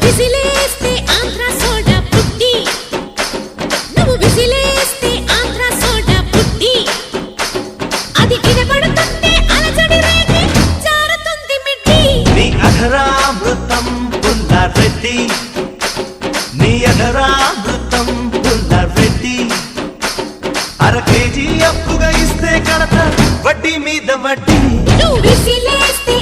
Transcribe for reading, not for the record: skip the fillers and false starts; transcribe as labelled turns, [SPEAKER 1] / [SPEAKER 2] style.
[SPEAKER 1] విసిలేస్తే Andhra soda పుట్టి నువ్వు విసిలేస్తే Andhra soda పుట్టి అది వినపడుతుంటే అలజడి రేగి జారుతుంది మిడ్డి
[SPEAKER 2] నీ అధరామృతం పుల్లారెడ్డి నీ అధరామృతం పుల్లారెడ్డి అర కేజీ అప్పుగా ఇస్తే కడత వడ్డీ మీద వడ్డీ
[SPEAKER 1] నువ్వు విసిలేస్తే